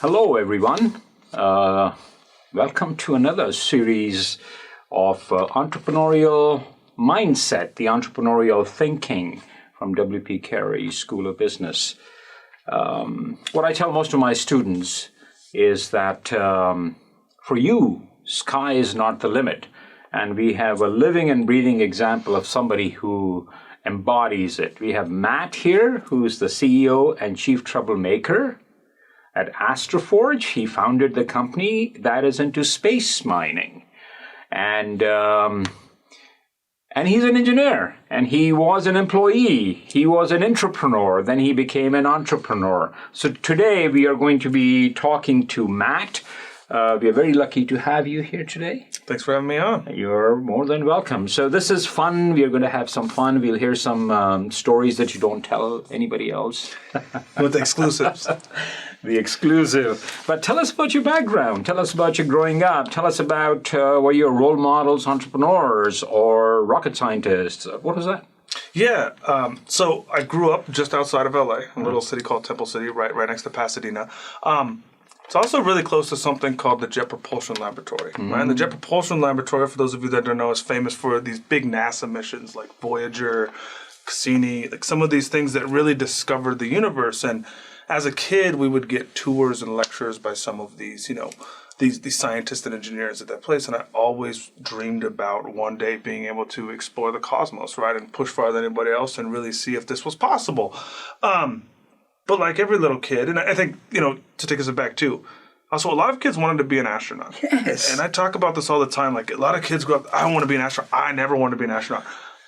Hello, everyone. Welcome to another series of Entrepreneurial Mindset, the Entrepreneurial Thinking from W.P. Carey School of Business. What I tell most of my students is that for you, sky is not the limit. And we have a living and breathing example of somebody who embodies it. We have Matt here, who's the CEO and chief troublemaker at AstroForge. He founded the company that is into space mining. And he's an engineer, and he was an employee. He was an entrepreneur, then he became an entrepreneur. So today we are going to be talking to Matt. We are very lucky to have you here today. Thanks for having me on. You're more than welcome. So this is fun. We are going to have some fun. We'll hear some stories that you don't tell anybody else. With the exclusives. The exclusive. But tell us about your background. Tell us about your growing up. Tell us about were your role models, entrepreneurs, or rocket scientists? What was that? Yeah. So I grew up just outside of LA, a little city called Temple City, right next to Pasadena. It's also really close to something called the Jet Propulsion Laboratory. Right? And the Jet Propulsion Laboratory, for those of you that don't know, is famous for these big NASA missions like Voyager, Cassini, like some of these things that really discovered the universe. And as a kid, we would get tours and lectures by some of these, these scientists and engineers at that place. And I always dreamed about one day being able to explore the cosmos, right, and push farther than anybody else and really see if this was possible. But like every little kid, and I think, to take us back too, also a lot of kids wanted to be an astronaut. Yes. And I talk about this all the time. Like a lot of kids grow up, I want to be an astronaut. I never wanted to be an astronaut.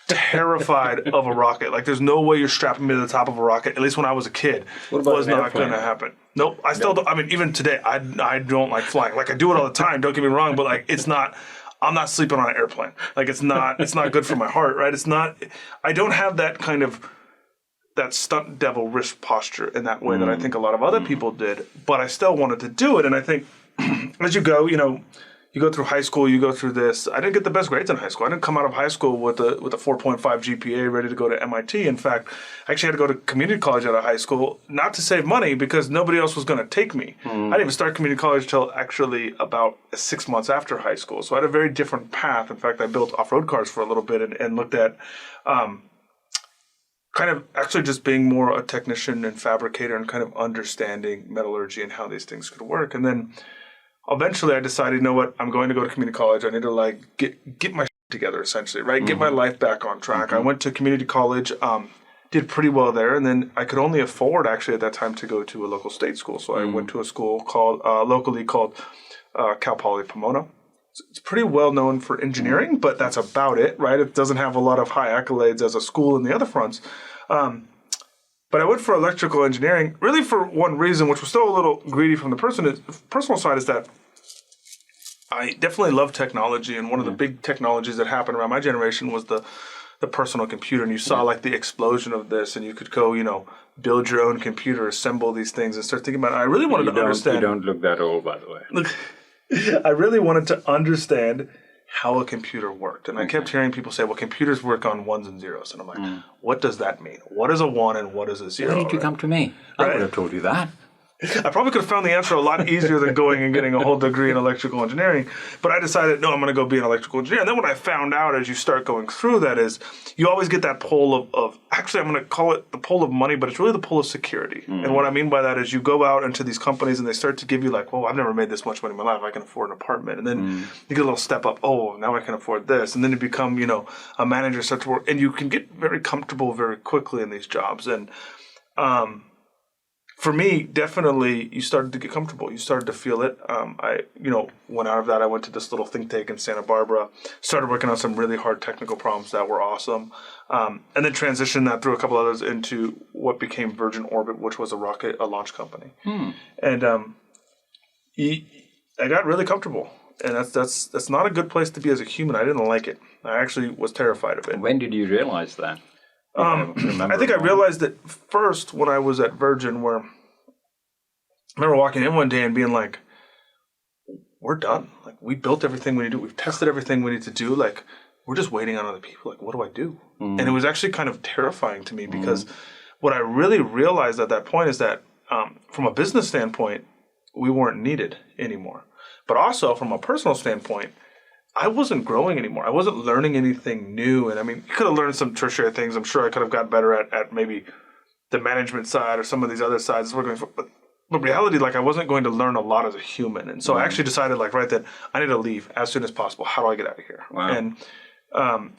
Terrified of a rocket. Like there's no way you're strapping me to the top of a rocket, at least when I was a kid. What about was not going to happen. Nope. I still don't. I mean, even today, I don't like flying. Like I do it all the time, don't get me wrong, but like I'm not sleeping on an airplane. Like it's not good for my heart, right? I don't have that kind of that stunt devil risk posture in that way that I think a lot of other people did, but I still wanted to do it. And I think as you go, you go through high school, you go through this. I didn't get the best grades in high school. I didn't come out of high school with a 4.5 GPA ready to go to MIT. In fact, I actually had to go to community college out of high school, not to save money, because nobody else was going to take me. I didn't even start community college until actually about 6 months after high school. So I had a very different path. In fact, I built off-road cars for a little bit and looked at kind of actually just being more a technician and fabricator and kind of understanding metallurgy and how these things could work. And then eventually I decided, you know what, I'm going to go to community college. I need to get my shit together essentially, right? Get my life back on track. I went to community college, did pretty well there. And then I could only afford actually at that time to go to a local state school. So I went to a school locally called Cal Poly Pomona. It's pretty well known for engineering, but that's about it, right? It doesn't have a lot of high accolades as a school in the other fronts. But I went for electrical engineering, really for one reason, which was still a little greedy from the personal side, is that I definitely love technology. And one of the big technologies that happened around my generation was the personal computer. And you saw like the explosion of this, and you could go, build your own computer, assemble these things, and start thinking about it. I really wanted to understand. You don't look that old, by the way. Look, I really wanted to understand how a computer worked. And I kept hearing people say, well, computers work on ones and zeros. And I'm like, what does that mean? What is a one and what is a zero? Why didn't you come to me? I would have told you that. I probably could have found the answer a lot easier than going and getting a whole degree in electrical engineering. But I decided, no, I'm going to go be an electrical engineer. And then what I found out as you start going through that is you always get that pull of actually, I'm going to call it the pull of money, but it's really the pull of security. And what I mean by that is you go out into these companies and they start to give you like, well, I've never made this much money in my life. I can afford an apartment. And then you get a little step up. Oh, now I can afford this. And then you become, a manager, start to work. And you can get very comfortable very quickly in these jobs. And for me, definitely, you started to get comfortable. You started to feel it. I went out of that. I went to this little think tank in Santa Barbara, started working on some really hard technical problems that were awesome, and then transitioned that through a couple others into what became Virgin Orbit, which was a launch company. And I got really comfortable. And that's not a good place to be as a human. I didn't like it. I actually was terrified of it. When did you realize that? I think I realized it first when I was at Virgin, where I remember walking in one day and being like, we're done. Like, we built everything we need to do. We've tested everything we need to do. Like, we're just waiting on other people. Like, what do I do? And it was actually kind of terrifying to me because what I really realized at that point is that from a business standpoint, we weren't needed anymore. But also from a personal standpoint, I wasn't growing anymore. I wasn't learning anything new. And I mean, you could have learned some tertiary things. I'm sure I could have gotten better at maybe the management side or some of these other sides we're going for. But reality, like, I wasn't going to learn a lot as a human. And so I actually decided, like, right then, I need to leave as soon as possible. How do I get out of here? Wow. And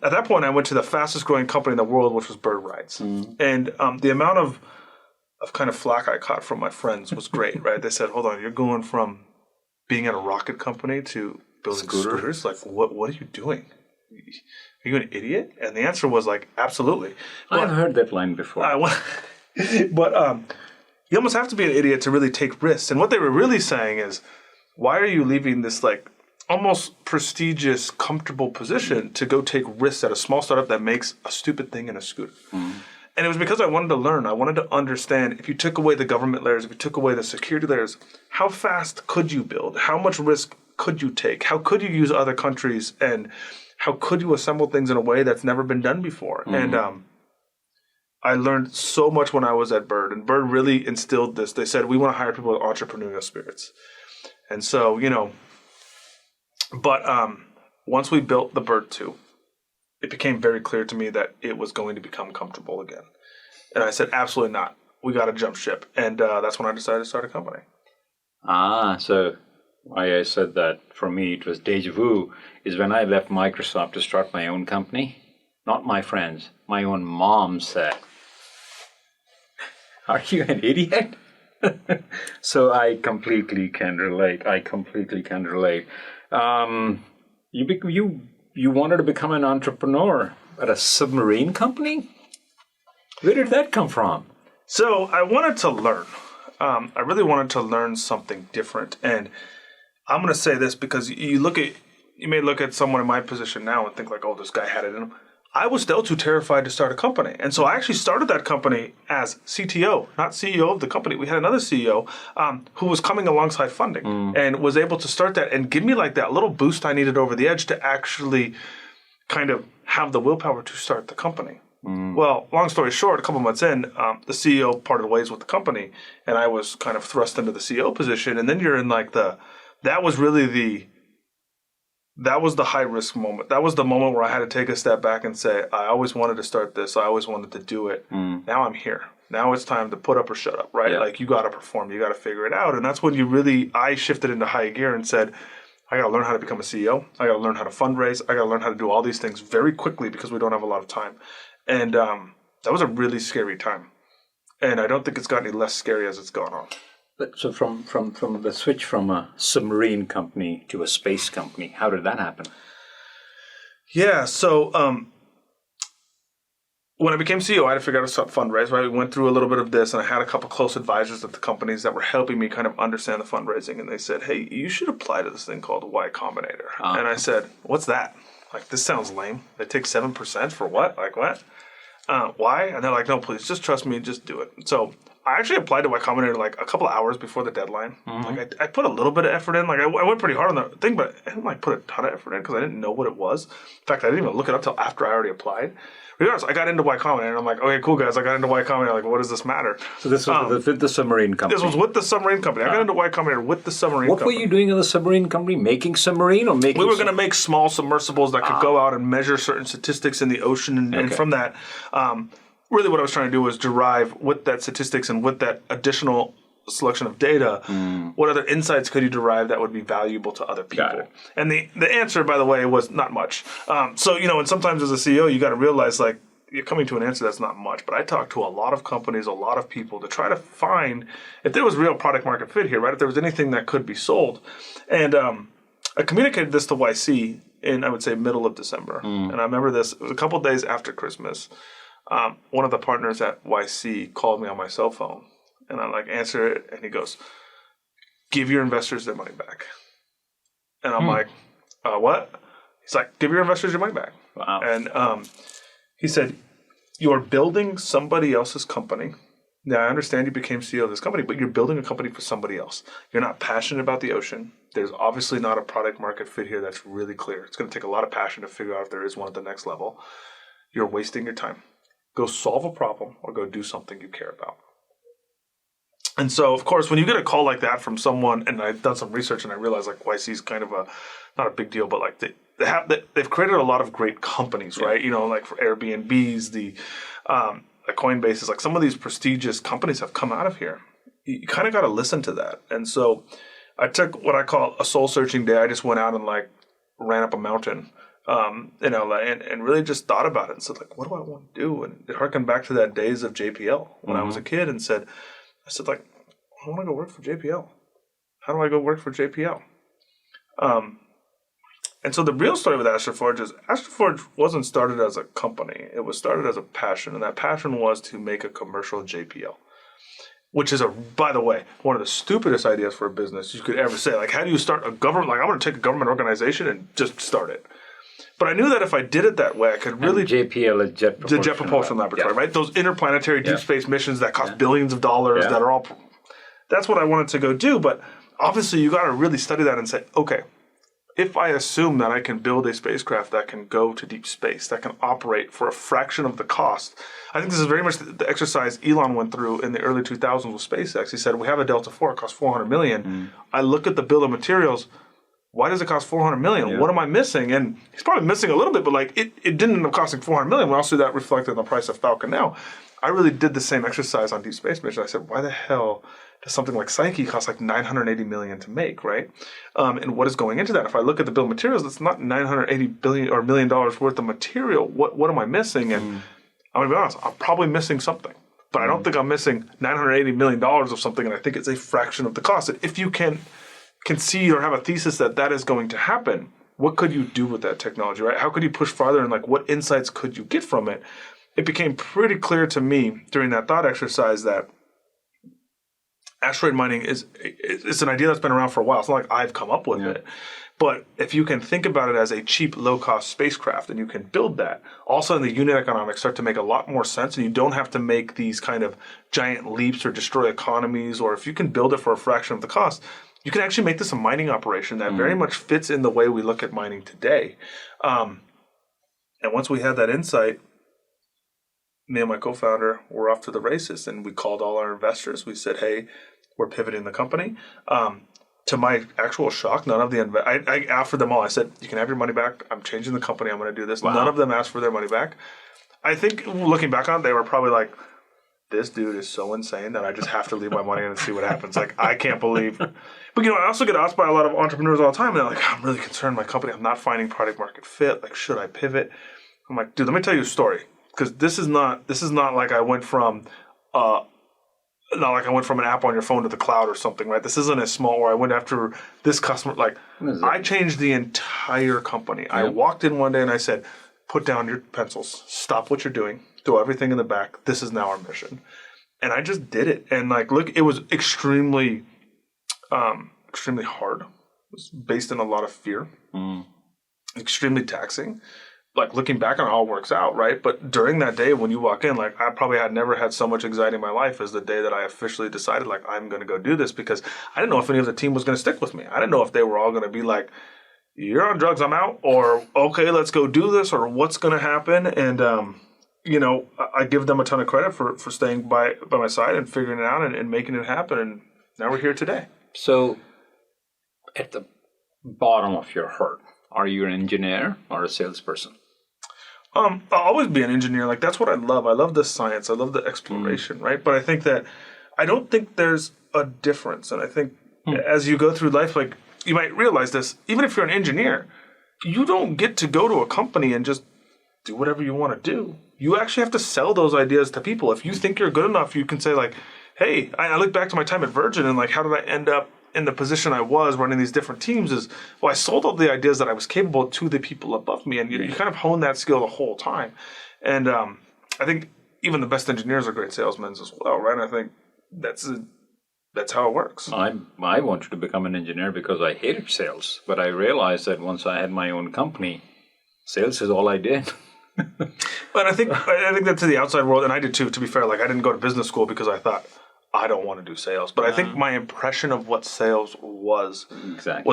at that point, I went to the fastest growing company in the world, which was Bird Rides. And the amount of kind of flack I caught from my friends was great, right? They said, hold on, you're going from being at a rocket company to building scooters? Like, what are you doing? Are you an idiot? And the answer was, like, absolutely. I've heard that line before. But you almost have to be an idiot to really take risks. And what they were really saying is, why are you leaving this, like, almost prestigious, comfortable position to go take risks at a small startup that makes a stupid thing in a scooter? And it was because I wanted to learn. I wanted to understand, if you took away the government layers, if you took away the security layers, how fast could you build? How much risk could you take? How could you use other countries? And how could you assemble things in a way that's never been done before? And I learned so much when I was at Bird. And Bird really instilled this. They said, we want to hire people with entrepreneurial spirits. And so, but once we built the Bird 2, it became very clear to me that it was going to become comfortable again. And I said, absolutely not. We got to jump ship. And that's when I decided to start a company. So why I said that for me it was deja vu is when I left Microsoft to start my own company. Not my friends. My own mom said, are you an idiot? So I completely can relate. You wanted to become an entrepreneur at a submarine company? Where did that come from? So I wanted to learn. I really wanted to learn something different. And I'm going to say this because you may look at someone in my position now and think like, oh, this guy had it in him. I was still too terrified to start a company. And so I actually started that company as CTO, not CEO of the company. We had another CEO who was coming alongside funding and was able to start that and give me like that little boost I needed over the edge to actually kind of have the willpower to start the company. Well, long story short, a couple months in, the CEO parted ways with the company and I was kind of thrust into the CEO position. And then you're in like that was the high risk moment. That was the moment where I had to take a step back and say, I always wanted to start this. I always wanted to do it. Now I'm here. Now it's time to put up or shut up, right? Yeah. Like you got to perform. You got to figure it out. And that's when I shifted into high gear and said, I got to learn how to become a CEO. I got to learn how to fundraise. I got to learn how to do all these things very quickly because we don't have a lot of time. And that was a really scary time. And I don't think it's got any less scary as it's gone on. So from the switch from a submarine company to a space company, how did that happen? Yeah, so when I became CEO, I had to figure out how to fundraise, right? We went through a little bit of this, and I had a couple close advisors at the companies that were helping me kind of understand the fundraising, and they said, hey, you should apply to this thing called the Y Combinator. And I said, what's that? Like, this sounds lame. They take 7% for what? Like, what? Why? And they're like, no, please, just trust me, just do it. So I actually applied to Y Combinator like a couple of hours before the deadline. Like I put a little bit of effort in. Like I went pretty hard on the thing, but I didn't like put a ton of effort in because I didn't know what it was. In fact, I didn't even look it up till after I already applied. Regardless, I got into Y Combinator and I'm like, okay, cool guys, I got into Y Combinator. Like, what does this matter? So this was with the submarine company. This was with the submarine company. I got into Y Combinator with the submarine company. What were you doing in the submarine company? Making submarine or making? We were going to make small submersibles that could go out and measure certain statistics in the ocean, and from that. Really what I was trying to do was derive with that statistics and with that additional selection of data, what other insights could you derive that would be valuable to other people? And the answer, by the way, was not much. So, and sometimes as a CEO, you got to realize like you're coming to an answer that's not much. But I talked to a lot of companies, a lot of people to try to find if there was real product market fit here, right? If there was anything that could be sold. And I communicated this to YC in, I would say, middle of December. And I remember this, it was a couple of days after Christmas. One of the partners at YC called me on my cell phone, and I answer it, and he goes, "Give your investors their money back." And I'm like, "What?" He's like, "Give your investors your money back." Wow. And he said, "You're building somebody else's company. Now I understand you became CEO of this company, but you're building a company for somebody else. You're not passionate about the ocean. There's obviously not a product market fit here that's really clear. It's going to take a lot of passion to figure out if there is one at the next level. You're wasting your time. Go solve a problem or go do something you care about." And so, of course, when you get a call like that from someone, and I've done some research and I realized like YC is kind of not a big deal, but like they've created a lot of great companies, right? Like for Airbnbs, the Coinbase, like some of these prestigious companies have come out of here. You kind of got to listen to that. And so I took what I call a soul searching day. I just went out and like ran up a mountain, in LA and really just thought about it and said like, what do I want to do? And it harkened back to that days of JPL when I was a kid and I said like, I want to go work for JPL. How do I go work for JPL? And so the real story with AstroForge is AstroForge wasn't started as a company. It was started as a passion, and that passion was to make a commercial JPL, which is, by the way, one of the stupidest ideas for a business you could ever say. Like, how do you start a government? Like, I'm going to take a government organization and just start it. But I knew that if I did it that way, I could really... And JPL is the Jet Propulsion Laboratory, right? Those interplanetary deep space missions that cost billions of dollars that are all... That's what I wanted to go do, but obviously you got to really study that and say, okay, if I assume that I can build a spacecraft that can go to deep space, that can operate for a fraction of the cost, I think this is very much the exercise Elon went through in the early 2000s with SpaceX. He said, we have a Delta IV, it costs $400 million. I look at the bill of materials. Why does it cost $400 million? Yeah. What am I missing? And he's probably missing a little bit, but like it didn't end up costing $400 million. We also see that reflected in the price of Falcon now. I really did the same exercise on deep space mission. I said, why the hell does something like Psyche cost like $980 million to make, right? And what is going into that? If I look at the bill of materials, it's not $980 billion or $1 million worth of material. What am I missing? And I'm gonna be honest, I'm probably missing something. But I don't think I'm missing $980 million of something, and I think it's a fraction of the cost. If you can concede or have a thesis that that is going to happen, what could you do with that technology, right? How could you push farther, and like what insights could you get from it? It became pretty clear to me during that thought exercise that asteroid mining it's an idea that's been around for a while. It's not like I've come up with it. But if you can think about it as a cheap, low-cost spacecraft and you can build that, all of a sudden the unit economics start to make a lot more sense, and you don't have to make these kind of giant leaps or destroy economies. Or if you can build it for a fraction of the cost, you can actually make this a mining operation that very much fits in the way we look at mining today. And once we had that insight, me and my co-founder were off to the races, and we called all our investors. We said, hey, we're pivoting the company. To my actual shock, none of the I offered them all. I said, you can have your money back. I'm changing the company. I'm going to do this. Wow. None of them asked for their money back. I think looking back on it, they were probably like, this dude is so insane that I just have to leave my money in and see what happens. Like, I can't believe. But, I also get asked by a lot of entrepreneurs all the time. And they're like, I'm really concerned. My company, I'm not finding product market fit. Like, should I pivot? I'm like, dude, let me tell you a story. Because this is not like I went from not like I went from an app on your phone to the cloud or something, right? This isn't as small where I went after this customer. Like, I changed the entire company. I walked in one day and I said, put down your pencils, stop what you're doing, throw everything in the back. This is now our mission. And I just did it. And like, look, it was extremely hard. It was based in a lot of fear, extremely taxing. Like, looking back on how it works out, right? But during that day when you walk in, like, I probably had never had so much anxiety in my life as the day that I officially decided, like, I'm going to go do this, because I didn't know if any of the team was going to stick with me. I didn't know if they were all going to be like, you're on drugs, I'm out, or, okay, let's go do this, or what's going to happen. And, I give them a ton of credit for staying by my side and figuring it out and making it happen. And now we're here today. So, at the bottom of your heart, are you an engineer or a salesperson? I'll always be an engineer. Like, that's what I love. I love the science. I love the exploration, right? But I don't think there's a difference. And I think as you go through life, like, you might realize this, even if you're an engineer, you don't get to go to a company and just do whatever you want to do. You actually have to sell those ideas to people. If you think you're good enough, you can say, like, hey, I look back to my time at Virgin and, like, how did I end up in the position I was running these different teams? Is, well, I sold all the ideas that I was capable to the people above me, and you kind of hone that skill the whole time. And I think even the best engineers are great salesmen as well, right? And I think that's how it works. I wanted to become an engineer because I hated sales, but I realized that once I had my own company, sales is all I did. But I think that to the outside world, and I did too, to be fair, like, I didn't go to business school because I thought, I don't want to do sales. But I think my impression of what sales was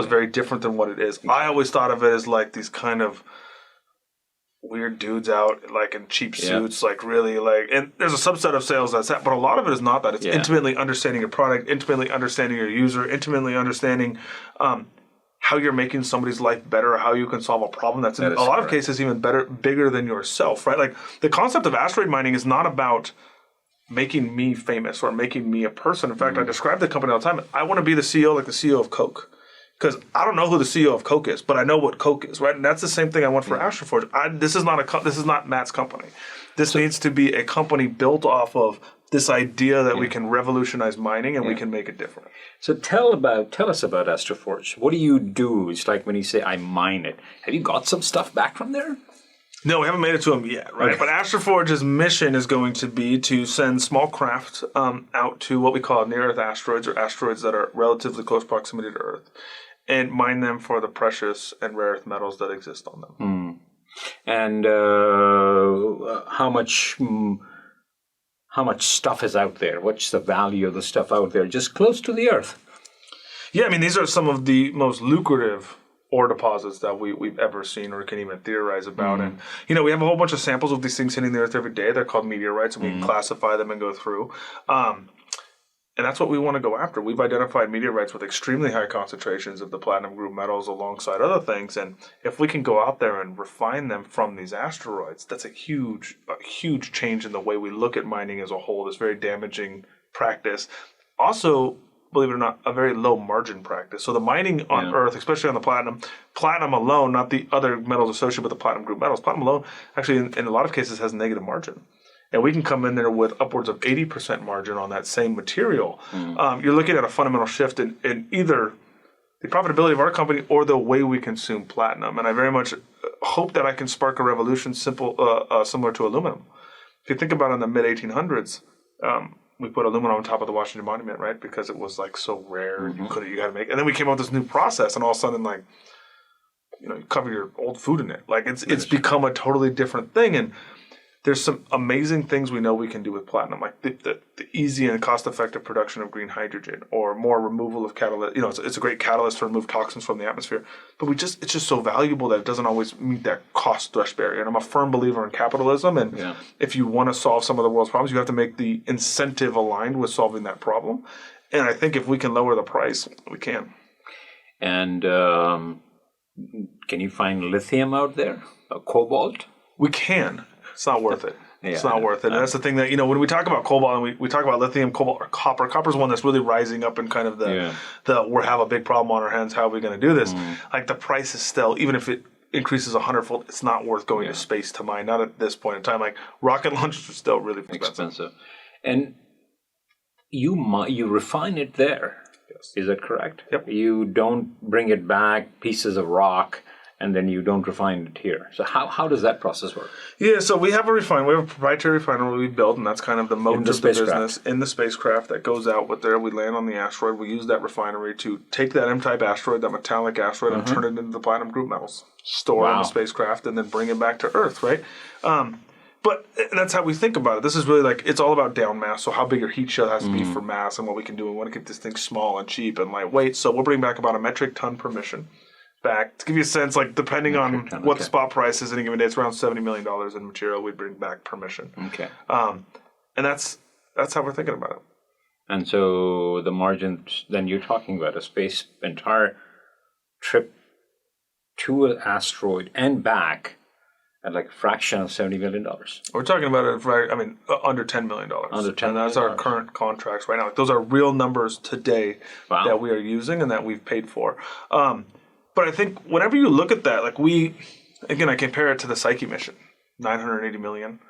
very different than what it is. I always thought of it as like these kind of weird dudes out like in cheap suits, like really like, and there's a subset of sales that's that, but a lot of it is not that. It's intimately understanding your product, intimately understanding your user, intimately understanding how you're making somebody's life better, or how you can solve a problem that's in a lot of cases even bigger than yourself, right? Like the concept of asteroid mining is not about making me famous or making me a person. In fact, I describe the company all the time. I want to be the CEO like the CEO of Coke. Because I don't know who the CEO of Coke is, but I know what Coke is, right? And that's the same thing I want for AstroForge. This is not Matt's company. This needs to be a company built off of this idea that we can revolutionize mining and we can make it different. So tell us about AstroForge. What do you do? It's like when you say I mine it. Have you got some stuff back from there? No, we haven't made it to them yet, right? Okay. But AstroForge's mission is going to be to send small craft out to what we call near-Earth asteroids, or asteroids that are relatively close proximity to Earth, and mine them for the precious and rare earth metals that exist on them. And how much stuff is out there? What's the value of the stuff out there just close to the Earth? Yeah, I mean, these are some of the most lucrative ore deposits that we've ever seen or can even theorize about. And, we have a whole bunch of samples of these things hitting the Earth every day. They're called meteorites, and we can classify them and go through. And that's what we want to go after. We've identified meteorites with extremely high concentrations of the platinum group metals alongside other things. And if we can go out there and refine them from these asteroids, that's a huge change in the way we look at mining as a whole. This very damaging practice. Also, believe it or not, a very low margin practice. So the mining on Earth, especially on the platinum alone, not the other metals associated with the platinum group metals, platinum alone actually in a lot of cases has negative margin. And we can come in there with upwards of 80% margin on that same material. You're looking at a fundamental shift in either the profitability of our company or the way we consume platinum. And I very much hope that I can spark a revolution similar to aluminum. If you think about it, in the mid-1800s, we put aluminum on top of the Washington Monument, right? Because it was like so rare, you got to make. And then we came up with this new process, and all of a sudden, like, you cover your old food in it. Like it's become a totally different thing. And there's some amazing things we know we can do with platinum, like the easy and cost-effective production of green hydrogen, or more removal of catalyst. It's a great catalyst to remove toxins from the atmosphere. But it's just so valuable that it doesn't always meet that cost threshold barrier. And I'm a firm believer in capitalism. And if you want to solve some of the world's problems, you have to make the incentive aligned with solving that problem. And I think if we can lower the price, we can. And can you find lithium out there? Cobalt? We can. It's not worth it. It's not worth it. And that's the thing that, when we talk about cobalt and we talk about lithium, cobalt, or copper, copper is one that's really rising up in kind of we have a big problem on our hands. How are we going to do this? Like the price is still, even if it increases 100-fold, it's not worth going to space to mine. Not at this point in time. Like rocket launchers are still really expensive. And you refine it there. Yes. Is that correct? Yep. You don't bring it back, pieces of rock, and then you don't refine it here. So how does that process work? Yeah, so we have a proprietary refinery we built, and that's kind of the moat of the business in the spacecraft that goes out with there. We land on the asteroid. We use that refinery to take that M-type asteroid, that metallic asteroid, and turn it into the platinum group metals, store it in the spacecraft, and then bring it back to Earth, right? But that's how we think about it. This is really like, it's all about down mass. So how big your heat shield has to be for mass and what we can do. We want to keep this thing small and cheap and lightweight. So we'll bring back about a metric ton per mission. Back to give you a sense, like depending on what the spot price is any given day, it's around $70 million in material we bring back per mission. Okay, and that's how we're thinking about it. And so the margins, then you're talking about entire trip to an asteroid and back at like a fraction of $70 million. We're talking about under $10 million. Under $10 million. And that's our current contracts right now. Like, those are real numbers today that we are using and that we've paid for. But I think whenever you look at that, like I compare it to the Psyche mission, 980 million,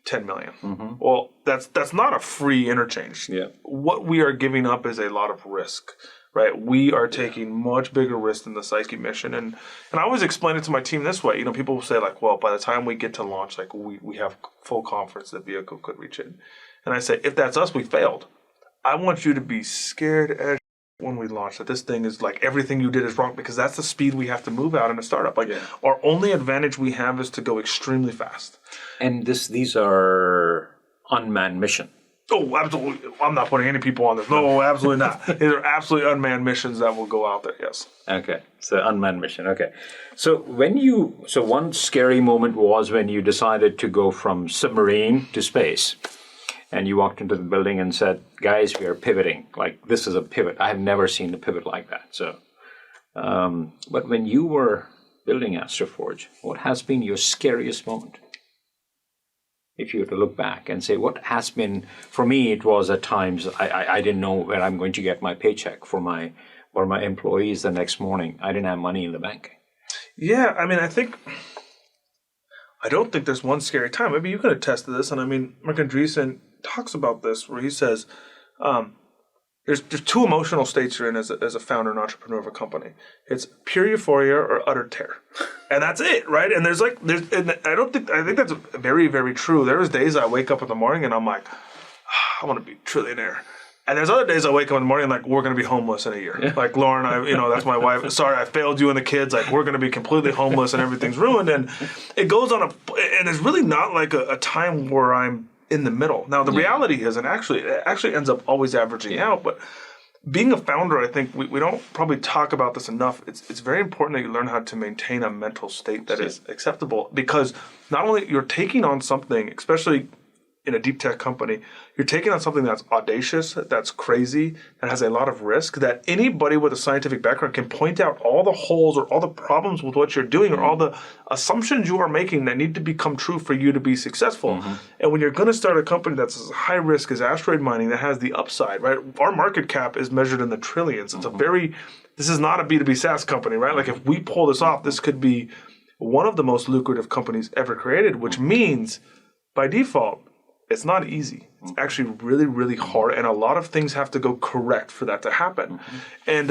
10 million. Well, that's not a free interchange. Yeah. What we are giving up is a lot of risk, right? We are taking much bigger risk than the Psyche mission. And I always explain it to my team this way. People will say like, well, by the time we get to launch, like we have full confidence the vehicle could reach it. And I say, if that's us, we failed. I want you to be scared as when we launch that this thing is like everything you did is wrong, because that's the speed we have to move out in a startup. Our only advantage we have is to go extremely fast. And these are unmanned mission. Oh, absolutely. I'm not putting any people on this. No, absolutely not. These are absolutely unmanned missions that will go out there, yes. Okay, so unmanned mission, okay. So one scary moment was when you decided to go from submarine to space. And you walked into the building and said, guys, we are pivoting. Like, this is a pivot. I have never seen a pivot like that. So, but when you were building AstroForge, what has been your scariest moment? If you were to look back and say, what has been, for me, it was at times, I didn't know where I'm going to get my paycheck for my employees the next morning. I didn't have money in the bank. Yeah, I mean, I don't think there's one scary time. Maybe you can attest to this. And I mean, Mark Andreessen talks about this where he says there's two emotional states you're in as a founder and entrepreneur of a company. It's pure euphoria or utter terror. And that's it, right? And I think that's very, very true. There's days I wake up in the morning and I'm like, I want to be a trillionaire. And there's other days I wake up in the morning like, we're going to be homeless in a year. Yeah. Like, Lauren, that's my wife. Sorry, I failed you and the kids. Like, we're going to be completely homeless and everything's ruined. And it goes on and there's really not like a time where I'm in the middle. Now, the reality is, and it actually ends up always averaging out, but being a founder, I think we don't probably talk about this enough. It's very important that you learn how to maintain a mental state that is acceptable, because not only you're taking on something, especially in a deep tech company, you're taking on something that's audacious, that's crazy, that has a lot of risk, that anybody with a scientific background can point out all the holes or all the problems with what you're doing or all the assumptions you are making that need to become true for you to be successful. Mm-hmm. And when you're going to start a company that's as high risk as asteroid mining, that has the upside, right? Our market cap is measured in the trillions. It's this is not a B2B SaaS company, right? Like, if we pull this off, this could be one of the most lucrative companies ever created, which means by default, it's not easy. It's actually really, really hard, and a lot of things have to go correct for that to happen. Mm-hmm. And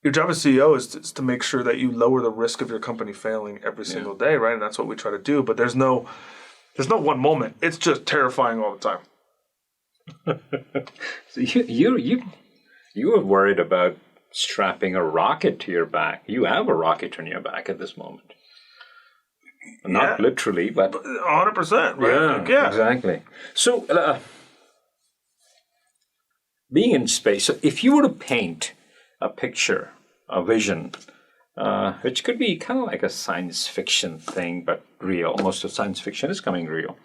your job as CEO is to make sure that you lower the risk of your company failing every single day, right? And that's what we try to do. But there's no one moment. It's just terrifying all the time. So you were worried about strapping a rocket to your back. You have a rocket on your back at this moment. Not literally, but 100%, right? Yeah, exactly. So, being in space, so if you were to paint a picture, a vision, which could be kind of like a science fiction thing, but real, most of science fiction is coming real,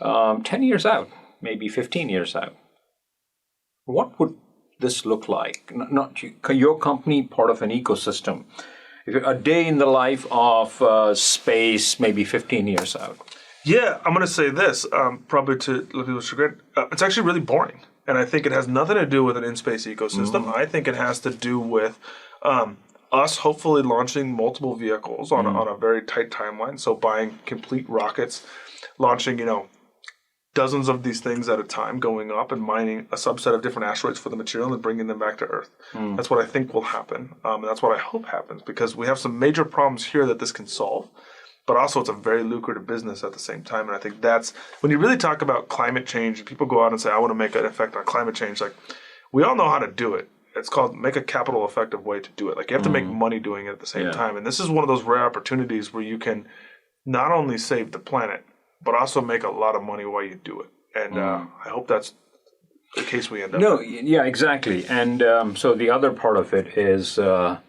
10 years out, maybe 15 years out, what would this look like? Not your company, part of an ecosystem. A day in the life of space, maybe 15 years out. Yeah, I'm going to say this, probably to people's chagrin. It's actually really boring. And I think it has nothing to do with an in-space ecosystem. Mm-hmm. I think it has to do with us hopefully launching multiple vehicles on a very tight timeline. So buying complete rockets, launching, dozens of these things at a time, going up and mining a subset of different asteroids for the material and bringing them back to Earth. That's what I think will happen. And that's what I hope happens, because we have some major problems here that this can solve, but also it's a very lucrative business at the same time. And I think that's, when you really talk about climate change, and people go out and say, I want to make an effect on climate change, like, we all know how to do it. It's called make a capital effective way to do it. Like, you have to make money doing it at the same time. And this is one of those rare opportunities where you can not only save the planet, but also make a lot of money while you do it. And I hope that's the case we end up with. Yeah, exactly. And so the other part of it is, it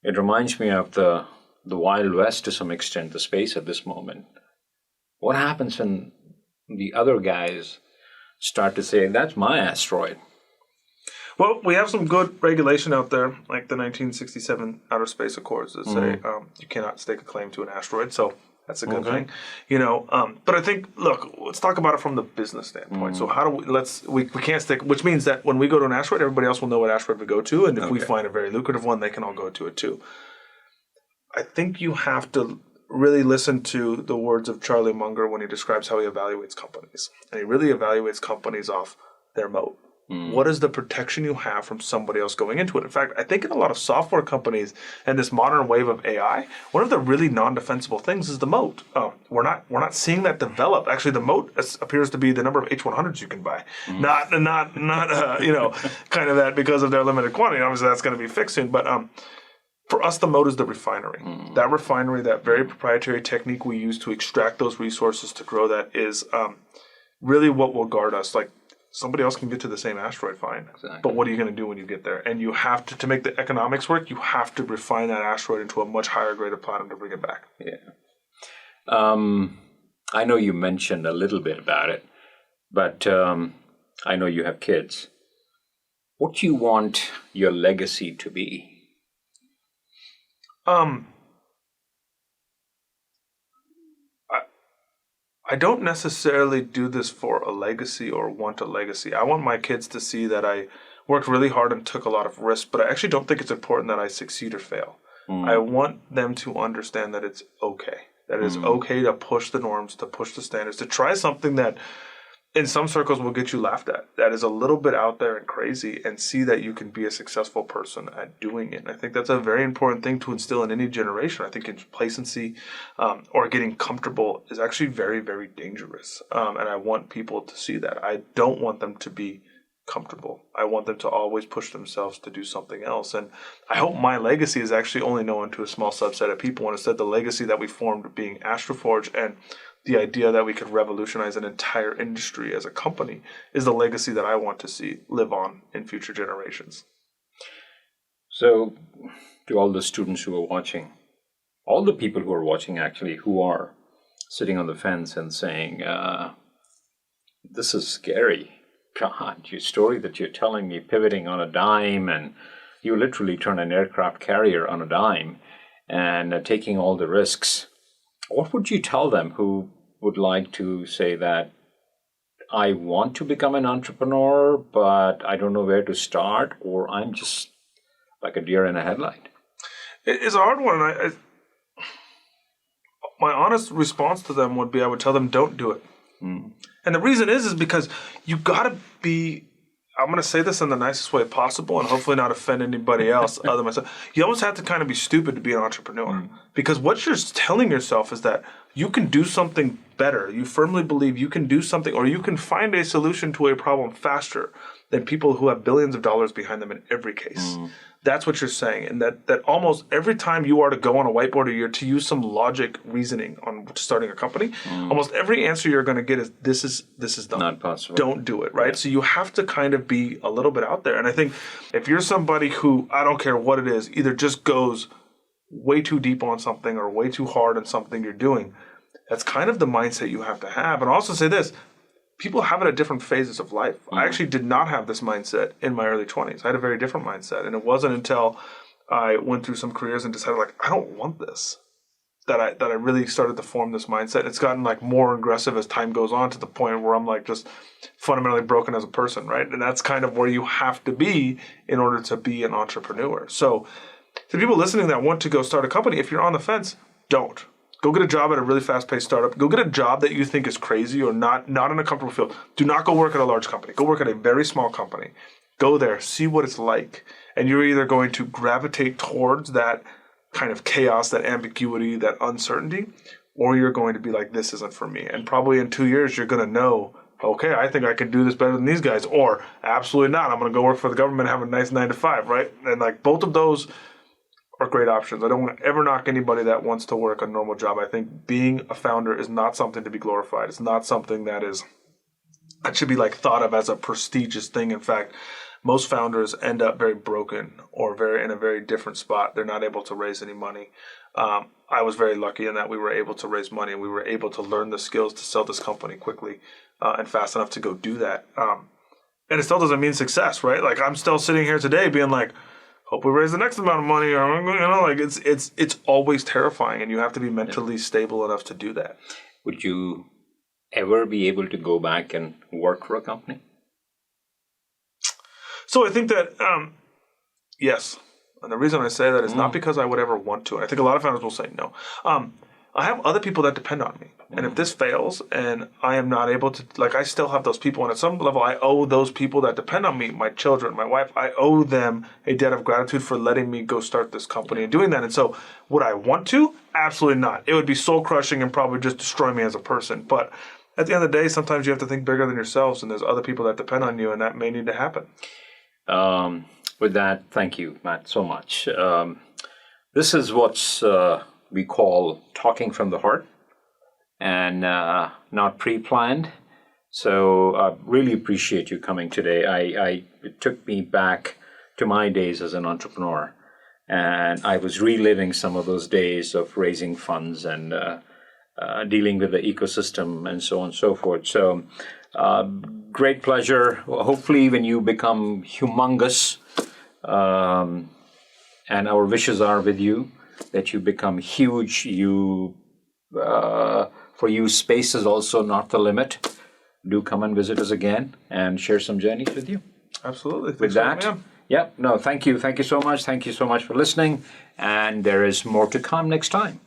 reminds me of the Wild West to some extent, the space at this moment. What happens when the other guys start to say, that's my asteroid? Well, we have some good regulation out there, like the 1967 Outer Space Accords that say you cannot stake a claim to an asteroid. So that's a good thing, But I think, look, let's talk about it from the business standpoint. So how do we can't stick, which means that when we go to an asteroid, everybody else will know what asteroid we go to, and if we find a very lucrative one, they can all go to it too. I think you have to really listen to the words of Charlie Munger when he describes how he evaluates companies, and he really evaluates companies off their moat. What is the protection you have from somebody else going into it? In fact, I think in a lot of software companies and this modern wave of AI, one of the really non-defensible things is the moat. We're not seeing that develop. Actually, the moat appears to be the number of H100s you can buy, not kind of that because of their limited quantity. Obviously, that's going to be fixed soon. But for us, the moat is the refinery. That refinery, that very proprietary technique we use to extract those resources to grow that is really what will guard us. Like, somebody else can get to the same asteroid, fine. Exactly. But what are you going to do when you get there? And you have to make the economics work, you have to refine that asteroid into a much higher grade of platinum to bring it back. Yeah. I know you mentioned a little bit about it, but I know you have kids. What do you want your legacy to be? I don't necessarily do this for a legacy or want a legacy. I want my kids to see that I worked really hard and took a lot of risks, but I actually don't think it's important that I succeed or fail. I want them to understand that it's okay. That it's okay to push the norms, to push the standards, to try something that in some circles will get you laughed at, that is a little bit out there and crazy, and see that you can be a successful person at doing it. And I think that's a very important thing to instill in any generation. I think complacency or getting comfortable is actually very, very dangerous. And I want people to see that. I don't want them to be comfortable. I want them to always push themselves to do something else. And I hope my legacy is actually only known to a small subset of people. And instead, the legacy that we formed being AstroForge and the idea that we could revolutionize an entire industry as a company is the legacy that I want to see live on in future generations. So, to all the students who are watching, all the people who are watching actually, who are sitting on the fence and saying, this is scary. God, your story that you're telling me, pivoting on a dime, and you literally turn an aircraft carrier on a dime and taking all the risks. What would you tell them who would like to say that I want to become an entrepreneur, but I don't know where to start, or I'm just like a deer in a headlight? It's a hard one. My honest response to them would be, I would tell them, don't do it. And the reason is because you got to be, I'm going to say this in the nicest way possible and hopefully not offend anybody else other than myself. You almost have to kind of be stupid to be an entrepreneur. Because what you're telling yourself is that you can do something better. You firmly believe you can do something, or you can find a solution to a problem faster than people who have billions of dollars behind them in every case. That's what you're saying. And that almost every time you are to go on a whiteboard or you're to use some logic reasoning on starting a company, almost every answer you're going to get is this is dumb. Not possible. Don't do it, right? Yeah. So you have to kind of be a little bit out there. And I think if you're somebody who, I don't care what it is, either just goes way too deep on something or way too hard on something you're doing, that's kind of the mindset you have to have. And I'll also say this, people have it at different phases of life. I actually did not have this mindset in my early 20s. I had a very different mindset. And it wasn't until I went through some careers and decided, like, I don't want this, that I really started to form this mindset. It's gotten like more aggressive as time goes on, to the point where I'm like just fundamentally broken as a person, right? And that's kind of where you have to be in order to be an entrepreneur. So to people listening that want to go start a company, if you're on the fence, don't. Go get a job at a really fast-paced startup. Go get a job that you think is crazy or not in a comfortable field. Do not go work at a large company. Go work at a very small company. Go there, see what it's like. And you're either going to gravitate towards that kind of chaos, that ambiguity, that uncertainty, or you're going to be like, this isn't for me. And probably in 2 years, you're going to know, okay, I think I can do this better than these guys, or absolutely not. I'm going to go work for the government and have a nice 9 to 5, right? And like both of those are great options. I don't want to ever knock anybody that wants to work a normal job. I think being a founder is not something to be glorified. It's not something that should be like thought of as a prestigious thing. In fact, most founders end up very broken or in a very different spot. They're not able to raise any money. I was very lucky in that we were able to raise money, and we were able to learn the skills to sell this company quickly and fast enough to go do that. And it still doesn't mean success, right? Like, I'm still sitting here today being like, hope we raise the next amount of money, or like it's always terrifying, and you have to be mentally stable enough to do that. Would you ever be able to go back and work for a company? So I think that yes, and the reason I say that is not because I would ever want to. I think a lot of founders will say no. I have other people that depend on me. And if this fails and I am not able to, like, I still have those people. And at some level, I owe those people that depend on me, my children, my wife, I owe them a debt of gratitude for letting me go start this company and doing that. And so would I want to? Absolutely not. It would be soul crushing and probably just destroy me as a person. But at the end of the day, sometimes you have to think bigger than yourselves, and there's other people that depend on you, and that may need to happen. With that, thank you, Matt, so much. This is what's we call talking from the heart, and not pre-planned. So I really appreciate you coming today. It took me back to my days as an entrepreneur, and I was reliving some of those days of raising funds and dealing with the ecosystem and so on and so forth. So great pleasure. Hopefully when you become humongous, and our wishes are with you, that you become huge. For you, space is also not the limit. Do come and visit us again and share some journeys with you. Absolutely. With that, thank you. Thank you so much. Thank you so much for listening. And there is more to come next time.